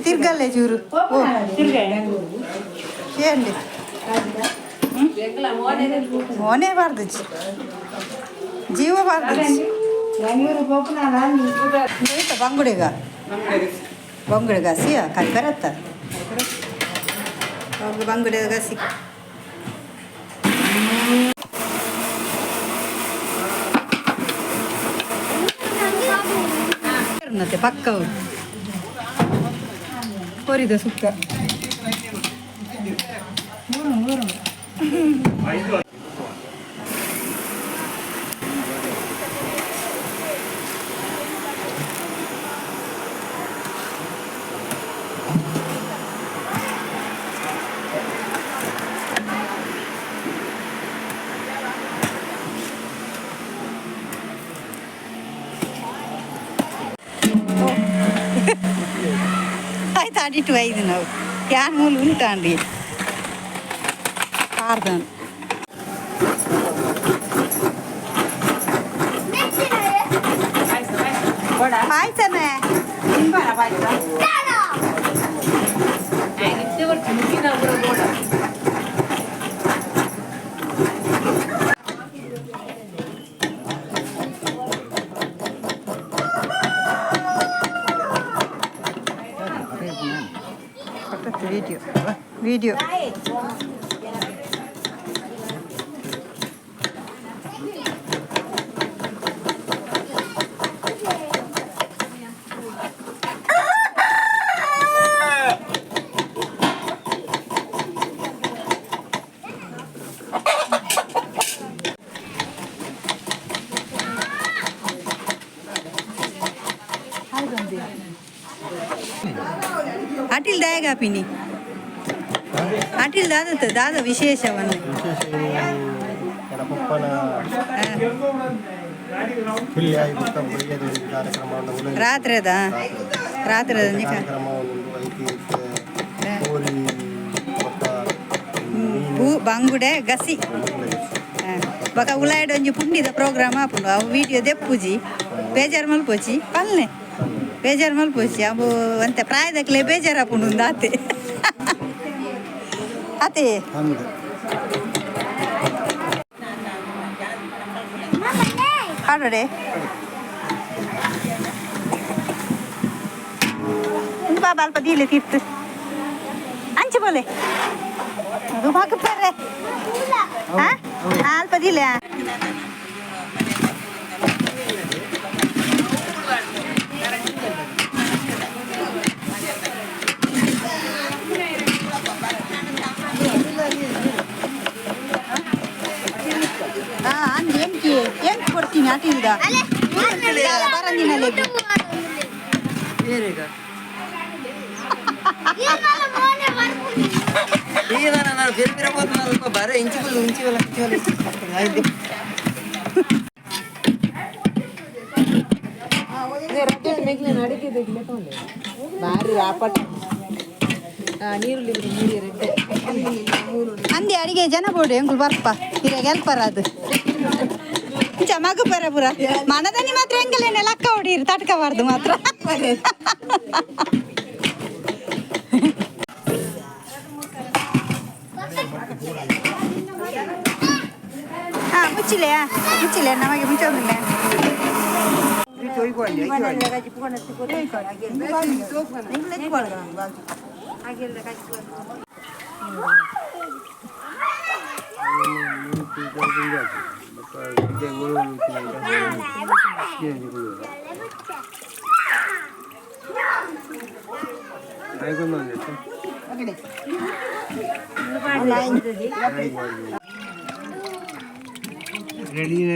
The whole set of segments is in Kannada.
ತಿರ್ಗಲ್ಲೇ ಚೂರು ఏంటి మోనే పడుతుంది జీవ పడుతుంది బంగుడిగా బంగుడిగా సి కలిపెరత్త బంగుడిగా సి ಪಕ್ಕ ಕೊರಿದ ಸುಕ್ಕ ಆಯ್ತು ಅಡಿಟ್ಟು ಐದು ನಾವು ಯಾನ್ ಮೂಲ ಉಂಟಾಂಡಿ ಕಾರ್ದನ್ ಪಾಯ್ಸನೇ ವಿಡಿಯೋ ಅಟಿಲ್ ದಾಯಗ ಪಿನಿ ಅಟಿಲ್ ದಾದ ವಿಶೇಷವನ್ನು ರಾತ್ರಿದ ಬಂಗುಡೆ ಗಸಿ ಬಕ ಉಲಾಯ್ಡ್ ಒಂಜಿ ಪುಂಡಿದ ಪ್ರೋಗ್ರಾಮ್ ಆಪುಂಡು ಅವು ವಿಡಿಯೋ ದೆಪ್ಪುಜಿ ಬೇಜಾರು ಮಲ್ಪೋಚಿ ಪಲ್ಲೆ ಬೇಜಾರು ಮಲ್ಪೋಚಿ ಅವು ಅಂತೆ ಪ್ರಾಯದಕ್ಲೆ ಬೇಜಾರು ಆಪುಂಡು ಒಂದು ಆತೆ ಆತೆ ಹಾಡೋಡೆ ಬಾಬಾ ಅಲ್ಪ ದೀಲೆ ತಿರ್ತು ಅಂಚೆ ಬೋಲೆ ಅದು ಹಾಕಪ್ಪಾರೆ ಅಲ್ಪ ದೀಲೆ ಎಂಟು ಕೊಡ್ತೀನಿ ಅಟಿಲ್ದ ಬರಂದಿನಲ್ಲಿ ಬರ ಇಂಚು ಅಂದೆ ಅಡಿಗೆ ಜನ ಬೋಡು ಎಂಗುಲ್ ಬರ್ಪ ಹಿರಿಯಾಗ ಎಲ್ಪರ ಅದು ಮಗ ಬರ ಪುರ ಮನದನಿ ಮಾತ್ರ ಹೆಂಗಲೇನೆ ಲಕ್ಕ ಹೊಡೀರಿ ತಟ್ಕಬಾರ್ದು ಮಾತ್ರ ಮುಚ್ಚಿಲೆ ನಮಗೆ ಮುಂಚೆ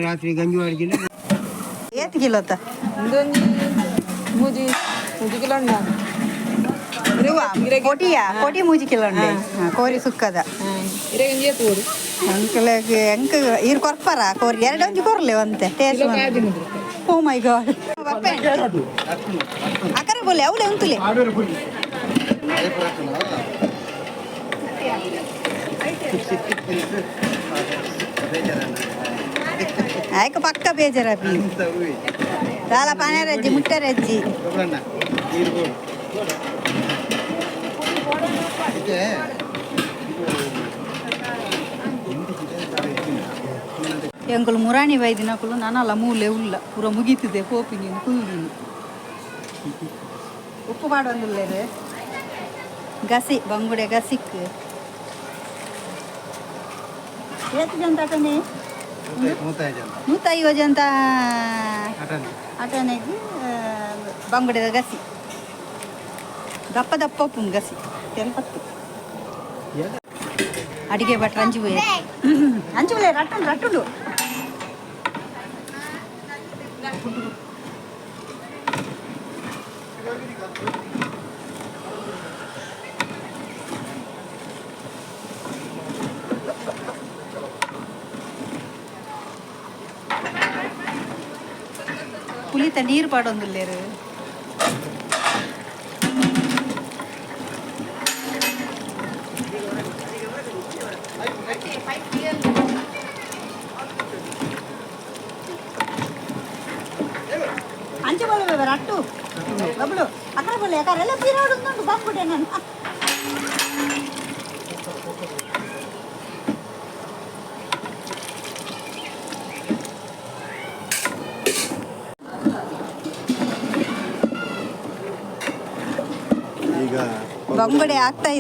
ರಾತ್ರಿ ಗಂಜಿ ಮಾಡಿಲ್ಲ ಏತ್ ಕಿಲೋ ಮೂಜಿ ಕಿಲೋ ಕೋಟಿಯಾ ಕೋಟಿ ಮೂಜಿ ಕಿಲೋ ಉಂಡೆ ಕೋರಿ ಸುಕ್ಕದ ಅಂಕಲ್ಗೆ ಎಂಕ ಇರ್ ಕೊರ್ಪರ ಕೋರಿ ಎರಡೊಂದು ಕೊರ್ಲೆ ಅಂತೆ ಟೇಸ್ಟ್ ಓ ಮೈ ಗಾಡ್ ಅಕರೆ ಬೋಲೆ ಅವಳೆ ಉಂಟುಲೆ ಆಯ್ಕೆ ಪಕ್ಕ ಬೇಜಾರ ದಾಲ ಪಾನೇರಜ್ಜಿ ಮುಟ್ಟೆರಜ್ಜಿ ಎಂಕುಲು ಮುರಾಣಿ ವೈದಿನಕುಲು ನಾನಲ್ಲ ಮೂಲೆ ಉಲ್ಲ ಪೂರ ಮುಗೀತಿದೆ ಕೋಪಿ ನೀನು ಕುಲ್ದೀನಿ ಉಪ್ಪು ಪಾಡೊಂದುಲ್ಲೇರು ಗಸಿ ಬಂಗುಡೆ ಗಸಿಕ್ ಏತು ಜಂತ ಅಟನೆ 150 ಜಂತ ಅಟನೆಗೆ ಬಂಗುಡೆದ ಗಸಿ ದಪ್ಪ ದಪ್ಪ ಉಪ್ಪು ಗಸಿ ತೆಲ್ಪತ್ತು ಅಡಿಗೆ ಭಟ್ರು ಅಂಚುಲೆ ರಟ್ಟುಂಡು ಪುಲಿತ ನೀರು ಪಾಡೊಂದುಲ್ಲೇರು ಅಂಚೆ ಬೋಲ ರಟ್ಟು ಬಬ್ಳು ಅక్కడ ಬೋಲೆ ಯಾಕಾರೆಲ್ಲ ಬೀರಾಡುಂಟು ಬಂದ್ಬಿಟ್ಟೆ ನಾನು ಬಂಗುಡೆ ಆಗ್ತಾ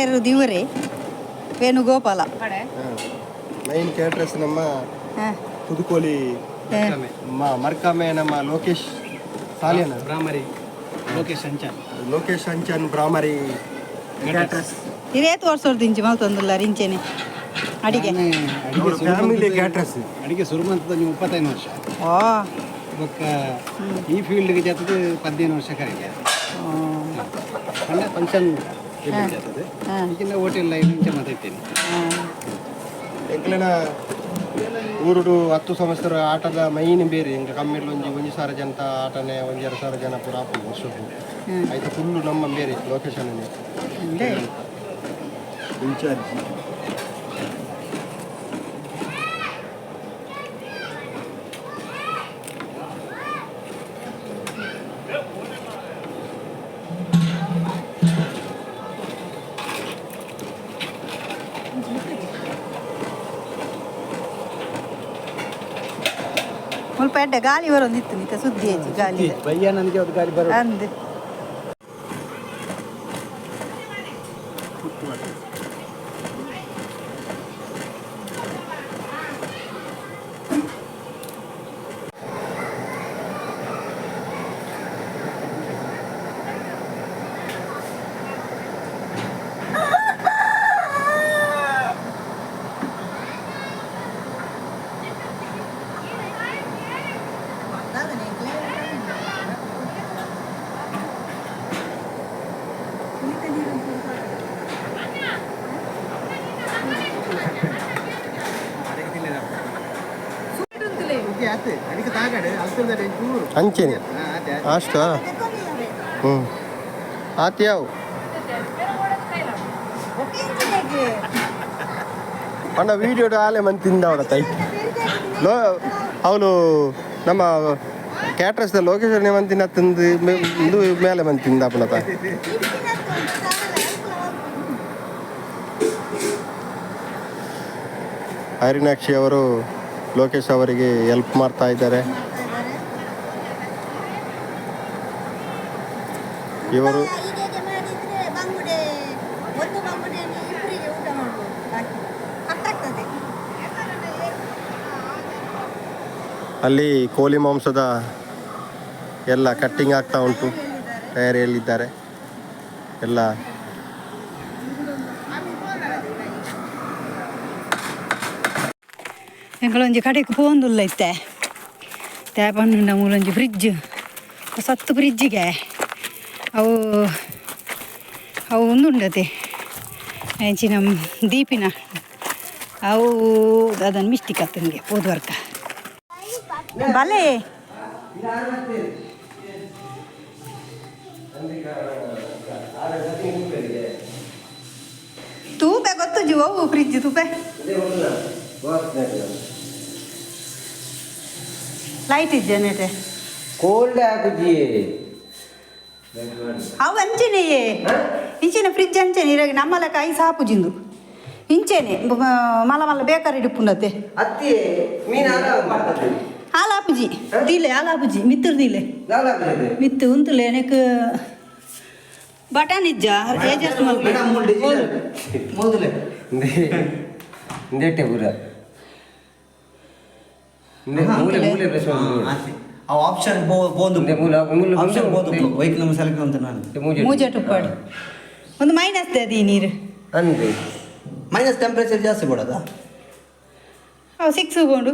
ಇರೋದು ಇವರೇ ವೇಣುಗೋಪಾಲ ಮೈನ್ ಕ್ಯಾಟ್ರಸ್ ನಮ್ಮ ಪುದುಕೋಲಿ ಮರ್ಕಾಮೆ ನಮ್ಮ ಲೋಕೇಶ್ ಸಾಲಿಯನ ಬ್ರಾಮರಿ ಲೋಕೇಶ್ ಅಂಚನ್ ಬ್ರಾಮರಿ ಕ್ಯಾಟ್ರಸ್ ಇರೇತು ವರ್ಷದ ಇಂಚು ಮಲ್ತೊಂದಿಲ್ಲ ರಿಂಚೆನೆ ಅಡಿಗೆ ಫ್ಯಾಮಿಲಿ ಕ್ಯಾಟ್ರಸ್ ಅಡಿಗೆ ಶುರುಮಂತದ ನೀವು 25 ವರ್ಷ ಬೊಕ್ಕ ಈ ಫೀಲ್ಡ್ಗೆ ಜೊತೆಗೆ 15 ವರ್ಷ ಕರೆಗೆ ಫಂಕ್ಷನ್ ಈಗಿನ ಹೋಟೆಲ್ ಲೈನ್ ಇಂಚೆ ಮಾತಾಡ್ತೇನೆ ಎಂಕ್ಲೆನ ಊರುಡು 10 ಸಂವತ್ಸರ ಆಟದ ಮೈನ್ ಬೇರೆ ಎಂಕ ಕಮ್ಮಿರ್ಲು ಒಂಜಿ ಸಾವಿರ ಜನತ ಆಟನೆ 1-2 ಜನ ಪೂರ ಆಪು ವರ್ಷಕ್ಕೂ ಆಯ್ತು ಫುಲ್ಲು ನಮ್ಮ ಬೇರೆ ಲೊಕೇಶನ್ ಇನ್ಚಾರ್ಜ್ ಸ್ವಲ್ಪ ಎಡ್ಡೆ ಗಾಳಿ ಬರೋದಿತ್ತು ನಿಕ್ಕ ಸುದ್ದಿ ಐತಿ ಗಾಳಿ ಬಯ್ಯ ನನಗೆ ಒಂದು ಗಾಳಿ ಬರೋ ಅಂದೆ ಅಂಚೆನೆ ಅಷ್ಟು ಆತ್ಯಾವು ಅಣ್ಣ ವಿಡಿಯೋ ಆಲೆ ಮಂತ್ ತಿಂದ ಅವಡತ್ತೈ ಅವನು ನಮ್ಮ ಕ್ಯಾಟ್ರಸ್ದ ಲೊಕೇಶನ್ ಮಂತಿನ ತಂದು ಇದು ಮೇಲೆ ಮಂತ್ ತಿಂದ ಅಪ್ಪನತ ಹರಿನಾಕ್ಷಿ ಅವರು ಲೋಕೇಶ್ ಅವರಿಗೆ ಹೆಲ್ಪ್ ಮಾಡ್ತಾ ಇದ್ದಾರೆ. ಇವರು ಅಲ್ಲಿ ಕೋಳಿ ಮಾಂಸದ ಎಲ್ಲ ಕಟ್ಟಿಂಗ್ ಆಗ್ತಾ ಉಂಟು, ತಯಾರಿಯಲ್ಲಿದ್ದಾರೆ ಎಲ್ಲ. ಎಂಗಳೊಂಜಿ ಕಡೆಗೆ ಪೋಂದುಲ್ಲ ಇತ್ತೆ ತೇಪಂಡ ಮೂಲೊಂಜಿ ಫ್ರಿಡ್ಜ್ ಸತ್ತು ಫ್ರಿಡ್ಜಿಗೆ ಅವು ಒಂದುಂಡತೆ ಹೆಂಚಿನ ದೀಪಿನ ಅವು ಅದನ್ನು ಮಿಸ್ಟಿಕ್ ಆಗ್ತಂಗೆ ಹೋದ್ವರ್ಕ ಬಲೆ ತೂಪೆ ಗೊತ್ತು ಅವು ಫ್ರಿಡ್ಜ್ ತೂಪೆ ಲೈಟ್ ಇದ್ದೇನೆ ಕೋಲ್ಡ್ ಆಗುಜಿ ಅವು ಅಂಚೆನೆಯೇ ಇಂಚಿನ ಫ್ರಿಜ್ ಅಂಚೆನೆ ಇರಾಗ ನಮ್ಮಲಕ್ಕ ಐಸ್ ಹಾಪುಜಿಂದು ಇಂಚೆನೆ ಮಲ್ಲ ಮಲ್ಲ ಬೇಕಾರೆ ಇಡುಪುಂಡತೆ ಅತ್ತಿ ಮೀನು ಹಾಲಾಪುಜಿ ದೀಲೆ ಹಾಲಾಪುಜಿ ಮಿತ್ತರು ದೀಲೆ ಮಿತ್ತು ಉಂತುಲೆ ನೆಕ್ ಬಟಾನ್ ಇಜ್ಜ ಏಜಸ್ಟ್ ಮೊದಲೇ ಇಂದೇಟೆ ಪೂರ ಆ ಆಪ್ಷನ್ ಬೋದು ಆಪ್ಷನ್ ಬೋದು ವೈಕ್ ನಮ್ಮ ಸೆಲೆಕ್ಟ್ ಅಂತ ನಾನು ಮೂಜೆಟ್ ಉಪ್ಪಾಡು ಒಂದು ಮೈನಸ್ ಅದು ಈ ನೀರು ಅಂದ್ರೆ ಮೈನಸ್ ಟೆಂಪ್ರೇಚರ್ ಜಾಸ್ತಿ ಕೊಡೋದಾ ಅವು 6 ಕೊಂಡು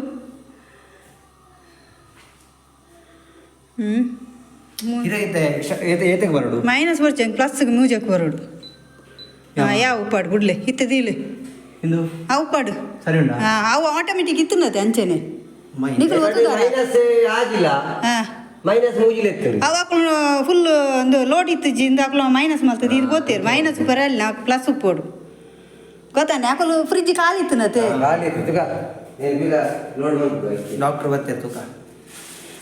ಏತಕ್ಕೆ ಬರೋಡು ಮೈನಸ್ ಬರ್ಚಂಗೆ ಪ್ಲಸ್ಗೆ ಮೂಜಕ್ಕೆ ಬರೋಡು ಯಾವ ಉಪ್ಪಾಡು ಬಿಡ್ಲೆ ಇತ್ತದಿಲ್ಲ ಇಂದು ಆ ಉಪ್ಪಾಡು ಸರಿ ಉಂಟಾ ಅವು ಆಟೋಮೆಟಿಕ್ ಇತ್ತುನತೆ ಅಂಚೆನೆ ಮೈನಸ್ ಆಗಿಲ್ಲ ಮೈನಸ್ ಮೂಜಿಲೆತ್ತರು ಅವಾಕ್ಲು ಫುಲ್ ಒಂದು ಲೋಡ್ ಇತ್ತು ಜಿಂದ ಹಾಕ್ಲು ಮೈನಸ್ ಮಾಡ್ತದೆ ಇದು ಗೊತ್ತೇರು ಮೈನಸ್ ಬರಲ್ಲ ನಾ ಪ್ಲಸ್ ಉಪ್ಪೋಡು ಗೊತ್ತಾನೆ ಹಾಕಲು ಫ್ರಿಜ್ ಖಾಲಿ ಇತ್ತುನತೆ ಡಾಕ್ಟರ್ ಬರ್ತಾರೆ ತೂಕ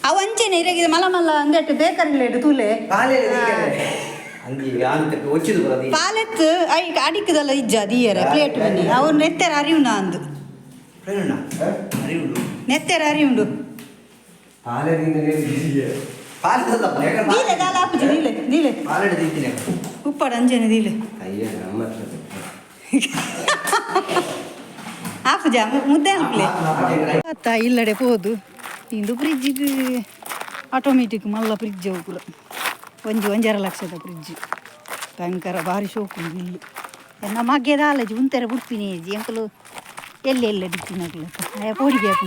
ಅವು ಅಂಚೆನೆ ಇರಾಗಿದೆ ಮಲ್ಲ ಮಲ್ಲ ಅಂದಟ್ಟು ಬೇಕಾರಿಲ್ಲ ತೂಲೆ ಪಾಲೆತ್ತು ಐ ಅಡಿಕ್ಕದಲ್ಲ ಇಜ್ಜ ದೀಯರ ಪ್ಲೇಟ್ ಬನ್ನಿ ಅವ್ರು ನೆತ್ತರ ಅರಿವುನ ಅಂದು ನೆತ್ತರ ಅರಿವುಂಡು ದೀಲೆ ದಾಲ ಹಾಪುಜಿ ದೀಲೆ ದೀಲೆ ಉಪ್ಪಾಡು ಅಂಜನೆ ದೀಲೆ ಹಾಪುಜ ಮುದ್ದೆ ಹಾಕ್ಲೆ ಅತ್ತ ಇಲ್ಲಡೆ ಹೋದು ಇಂದು ಫ್ರಿಜ್ಜಿಗೆ ಆಟೋಮೆಟಿಕ್ ಮಲ್ಲ ಫ್ರಿಜ್ ಹೋಗುಲ ಒಂಜರ ಲಕ್ಷದ ಫ್ರಿಜ್ ಭಯಂಕರ ಭಾರಿ ಶೋಕು ಇಲ್ಲಿ ನಮ್ಮ ಮಗ್ಗೆದ ಆಲಜಿ ಉಂತೆರ ಬಿಡ್ತೀನಿ ಎಂಕಲು ಎಲ್ಲೆಲ್ಲ ಬಿಡ್ತೀನಿ ಅಯ್ಯ ಪೋಡಿಗೆ ಹಾಕು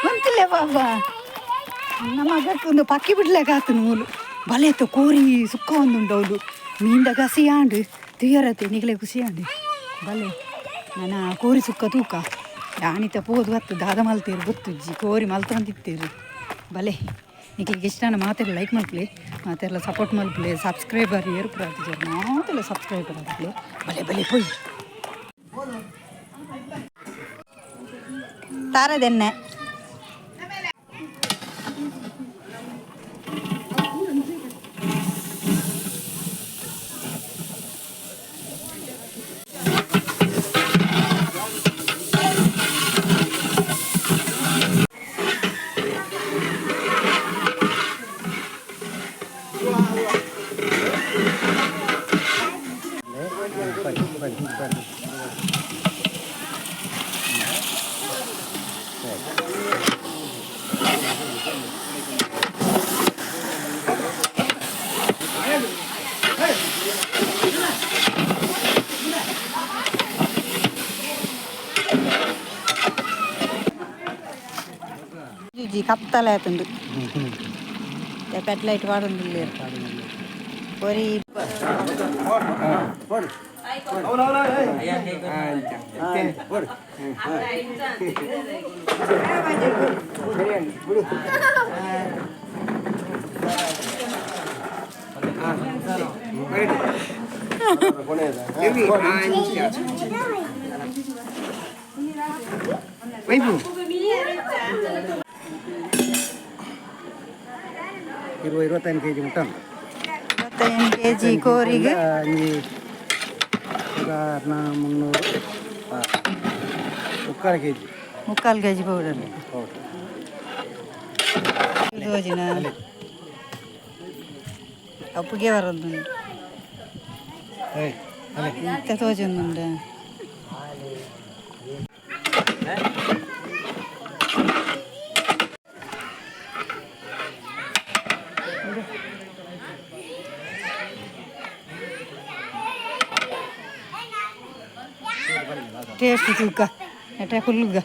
ಒಂತಿಲ್ಲ ಬಾಬಾ ನಮ್ಮ ಮಗಕ್ಕೆ ಒಂದು ಪಕ್ಕಿ ಬಿಡ್ಲಾಕ ಆತನು ಮೂಲು ಬಲೆತ ಕೋರಿ ಸುಕ್ಕ ಒಂದುಂಡು ಅವಳು ಮೀಂದ ಗಸಿಯಾಂಡು ತುಯ್ಯರತ್ತೆ ನಿಗಲೆ ಖುಷಿಯಾಂಡು ಬಲೆ ನಾನು ಕೋರಿ ಸುಕ್ಕ ತೂಕ ಯಾಣಿತ ಪೋದು ಹತ್ತು ದಾದ ಮಲ್ತೀರು ಗೊತ್ತುಜ್ಜಿ ಕೋರಿ ಮಲ್ತಂತಿತ್ತೇರು ಬಲೆ ನಿಕ್ಲಿಗೆ ಇಷ್ಟ ಮಾತೆಲ್ಲ ಲೈಕ್ ಮಲ್ಪ್ಲೆ ಮಾತೆಲ್ಲ ಸಪೋರ್ಟ್ ಮಲ್ಪ್ಲೆ ಸಬ್ಸ್ಕ್ರೈಬರ್ ಏರ್ಪುರ ಆಗ್ತಿದ್ದಾರೆ ಮಾತೆಲ್ಲ ಸಬ್ಸ್ಕ್ರೈಬರ್ ಆಗ್ತಲೆ ಬಲೆ ಬಲೆ ಪೊಯ್ ತಾರದೆಣ್ಣೆ ಜಿ ಕತ್ತಲೆ ಆಯ್ತುಂಡು ಪೆಟ್ ಲೈಟ್ ವಾಡೊಂದಿಲ್ಲ ಕೊರಿ ഇരുപത്തഞ്ച് കെ ജി മുട്ട 25 kg ಕೋರಿಗೆ സാധാരണ 300 ಮುಕ್ಕಾಲು ಕೆ ಜಿ ಪೌಡರ್ ಯೋಜನ ಅಪ್ಪುಗೆ ಬರೋದುಂಟು ಇಂಥ ತೋಜೊಂದುಂಡು ಟೇಸ್ಟ್ ತೂಕ ಎಟ ಕುಲ್ಲುಗ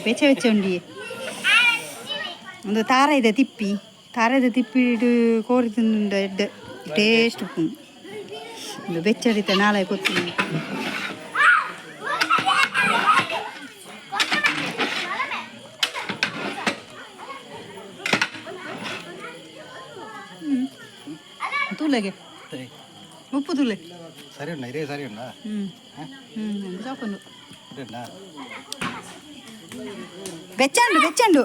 ಬೆಚ್ಚ ಬೆಚ್ಚ ಉಂಡಿ ಒಂದು ತಾರ ಇದೆ ತಿಪ್ಪಿ ತಾರದ ತಿಪ್ಪಿಡು ಕೋರಿ ತಿಂದುಂಡ ಎಡ್ಡ ಟೇಸ್ಟ್ ಉಪ್ಪು ಒಂದು ಬೆಚ್ಚಡಿತ ನಾಳೆ ಕೊತ್ತೀನಿ ತುಲೆಗೆ ಉಪ್ಪು ತುಲೆ సరే ఉన్నా ఇదే సరే ఉన్నా చోపను ఇదేనా వెచ్చండు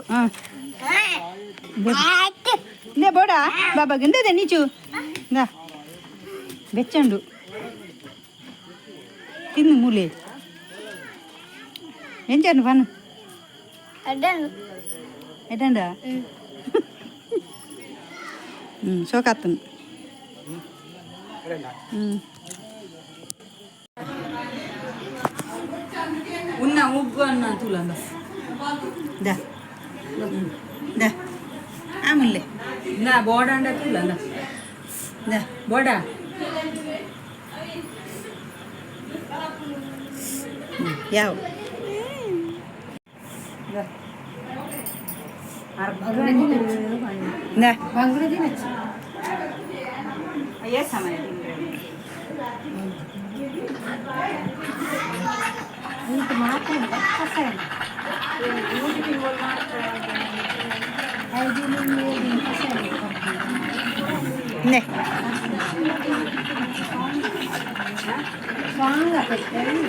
లే బోడా బాబా గిందదే నీచు దా వెచ్చండు తిన్ను మూలే ఏం చేయను పను ఎటండా సోకత్తును ఉన్నా ఉగ్గు అన్నా తులంగా దా దా ఆముల్లే నా బోడా అంటే తులంగా దా బోడా యావ్ దా బంగుడు తినచ్చు అయ్యే సమయం నే స్ట్రాంగ్గా పెట్టాలి